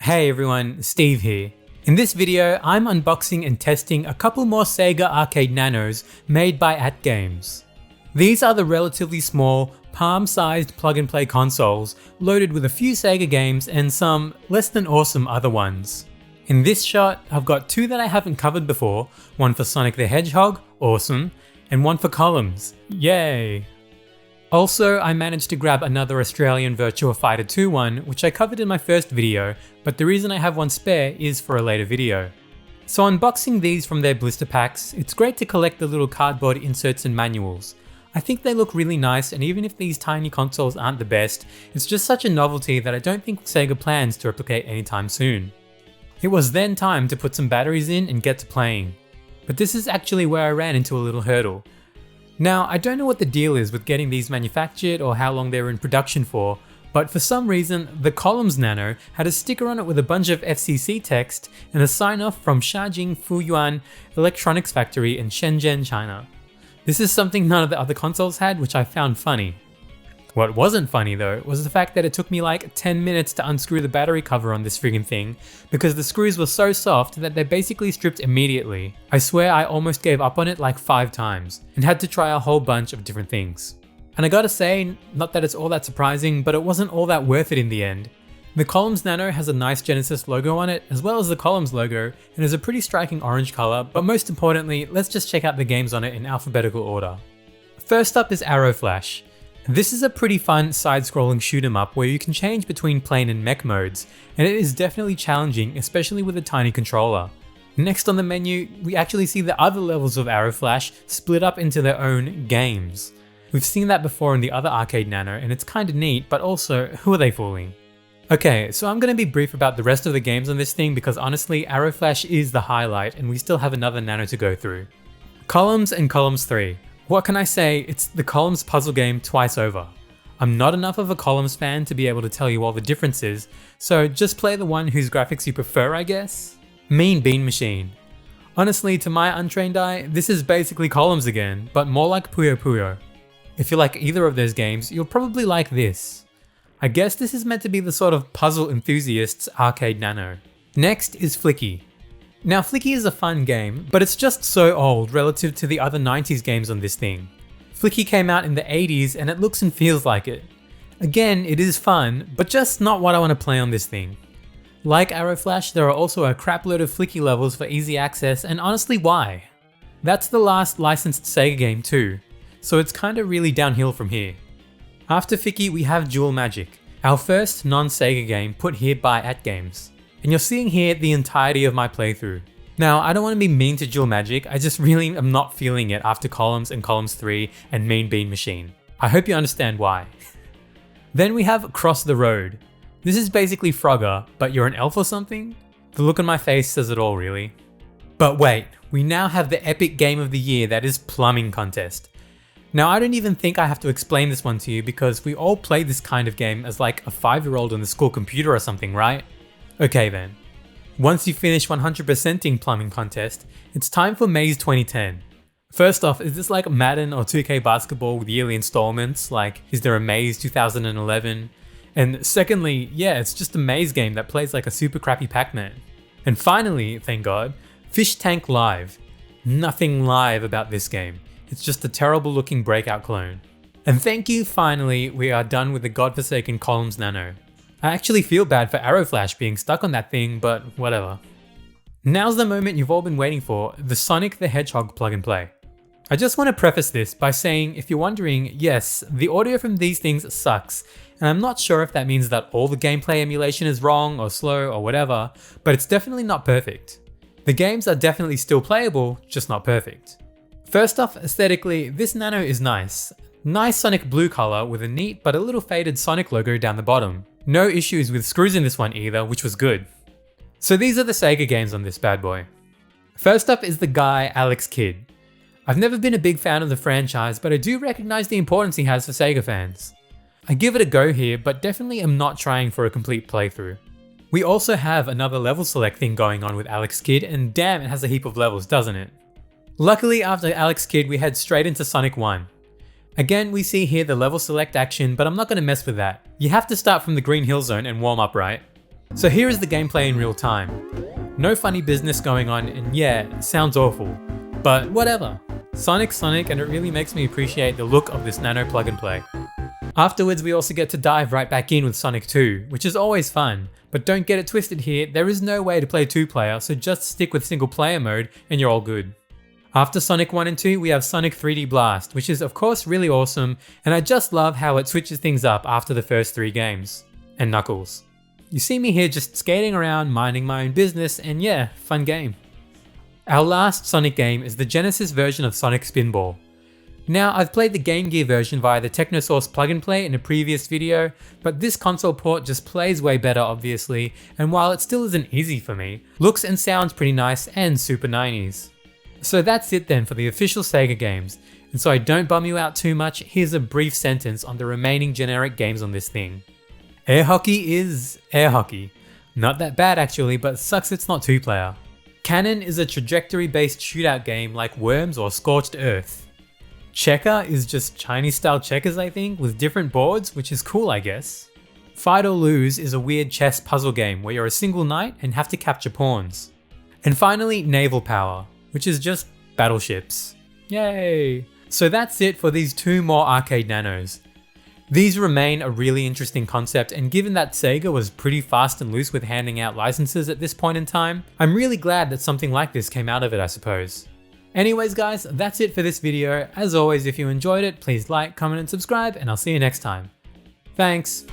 Hey everyone, Steve here. In this video, I'm unboxing and testing a couple more Sega Arcade Nanos made by AtGames. These are the relatively small, palm-sized plug-and-play consoles loaded with a few Sega games and some less than awesome other ones. In this shot, I've got two that I haven't covered before, one for Sonic the Hedgehog, awesome, and one for Columns, yay! Also, I managed to grab another Australian Virtua Fighter 2 one, which I covered in my first video, but the reason I have one spare is for a later video. So unboxing these from their blister packs, it's great to collect the little cardboard inserts and manuals. I think they look really nice, and even if these tiny consoles aren't the best, it's just such a novelty that I don't think Sega plans to replicate anytime soon. It was then time to put some batteries in and get to playing. But this is actually where I ran into a little hurdle. Now, I don't know what the deal is with getting these manufactured or how long they were in production for, but for some reason, the Columns Nano had a sticker on it with a bunch of FCC text and a sign-off from Shajing Fuyuan Electronics Factory in Shenzhen, China. This is something none of the other consoles had, which I found funny. What wasn't funny though, was the fact that it took me like 10 minutes to unscrew the battery cover on this friggin' thing, because the screws were so soft that they basically stripped immediately. I swear I almost gave up on it like 5 times, and had to try a whole bunch of different things. And I gotta say, not that it's all that surprising, but it wasn't all that worth it in the end. The Columns Nano has a nice Genesis logo on it, as well as the Columns logo, and is a pretty striking orange color, but most importantly, let's just check out the games on it in alphabetical order. First up is Arrow Flash. This is a pretty fun side-scrolling shoot 'em up where you can change between plane and mech modes, and it is definitely challenging, especially with a tiny controller. Next on the menu, we actually see the other levels of Arrow Flash split up into their own games. We've seen that before in the other Arcade Nano, and it's kinda neat, but also, who are they fooling? Okay, so I'm gonna be brief about the rest of the games on this thing because honestly, Arrow Flash is the highlight and we still have another Nano to go through. Columns and Columns 3. What can I say, it's the Columns puzzle game twice over. I'm not enough of a Columns fan to be able to tell you all the differences, so just play the one whose graphics you prefer, I guess? Mean Bean Machine. Honestly, to my untrained eye, this is basically Columns again, but more like Puyo Puyo. If you like either of those games, you'll probably like this. I guess this is meant to be the sort of puzzle enthusiast's Arcade Nano. Next is Flicky. Now Flicky is a fun game, but it's just so old relative to the other 90s games on this thing. Flicky came out in the 80s and it looks and feels like it. Again, it is fun, but just not what I want to play on this thing. Like Arrow Flash, there are also a crapload of Flicky levels for easy access, and honestly why? That's the last licensed Sega game too, so it's kinda really downhill from here. After Flicky we have Dual Magic, our first non-Sega game put here by AtGames. And you're seeing here the entirety of my playthrough. Now, I don't want to be mean to Dual Magic, I just really am not feeling it after Columns and Columns 3 and Mean Bean Machine. I hope you understand why. Then we have Cross the Road. This is basically Frogger, but you're an elf or something? The look on my face says it all really. But wait, we now have the epic game of the year that is Plumbing Contest. Now I don't even think I have to explain this one to you because we all played this kind of game as like a 5-year-old on the school computer or something, right? Okay then. Once you finish 100%ing Plumbing Contest, it's time for Maze 2010. First off, is this like Madden or 2K basketball with yearly installments? Like, is there a Maze 2011? And secondly, yeah, it's just a maze game that plays like a super crappy Pac-Man. And finally, thank God, Fish Tank Live. Nothing live about this game. It's just a terrible looking Breakout clone. And thank you, finally, we are done with the godforsaken Columns Nano. I actually feel bad for Arrow Flash being stuck on that thing, but whatever. Now's the moment you've all been waiting for, the Sonic the Hedgehog plug and play. I just want to preface this by saying, if you're wondering, yes, the audio from these things sucks, and I'm not sure if that means that all the gameplay emulation is wrong or slow or whatever, but it's definitely not perfect. The games are definitely still playable, just not perfect. First off, aesthetically, this Nano is nice. Nice Sonic blue color with a neat but a little faded Sonic logo down the bottom. No issues with screws in this one either, which was good. So these are the Sega games on this bad boy. First up is the guy Alex Kidd. I've never been a big fan of the franchise, but I do recognize the importance he has for Sega fans. I give it a go here, but definitely am not trying for a complete playthrough. We also have another level select thing going on with Alex Kidd, and damn, it has a heap of levels, doesn't it? Luckily, after Alex Kidd, we head straight into Sonic 1. Again, we see here the level select action, but I'm not going to mess with that. You have to start from the green hill zone and warm up, right? So here is the gameplay in real time. No funny business going on, and yeah, it sounds awful, but whatever. Sonic's Sonic, and it really makes me appreciate the look of this Nano plug and play. Afterwards, we also get to dive right back in with Sonic 2, which is always fun, but don't get it twisted here, there is no way to play 2-player, so just stick with single player mode and you're all good. After Sonic 1 and 2, we have Sonic 3D Blast, which is of course really awesome, and I just love how it switches things up after the first 3 games. And Knuckles. You see me here just skating around, minding my own business, and yeah, fun game. Our last Sonic game is the Genesis version of Sonic Spinball. Now, I've played the Game Gear version via the Technosource plug and play in a previous video, but this console port just plays way better obviously, and while it still isn't easy for me, looks and sounds pretty nice and super 90s. So that's it then for the official Sega games, and so I don't bum you out too much, here's a brief sentence on the remaining generic games on this thing. Air hockey is air hockey. Not that bad actually, but sucks it's not 2-player. Cannon is a trajectory-based shootout game like Worms or Scorched Earth. Checker is just Chinese style checkers I think, with different boards, which is cool I guess. Fight or Lose is a weird chess puzzle game where you're a single knight and have to capture pawns. And finally, Naval Power, which is just battleships. Yay! So that's it for these 2 more Arcade Nanos. These remain a really interesting concept, and given that Sega was pretty fast and loose with handing out licenses at this point in time, I'm really glad that something like this came out of it I suppose. Anyways guys, that's it for this video. As always, if you enjoyed it, please like, comment and subscribe, and I'll see you next time. Thanks!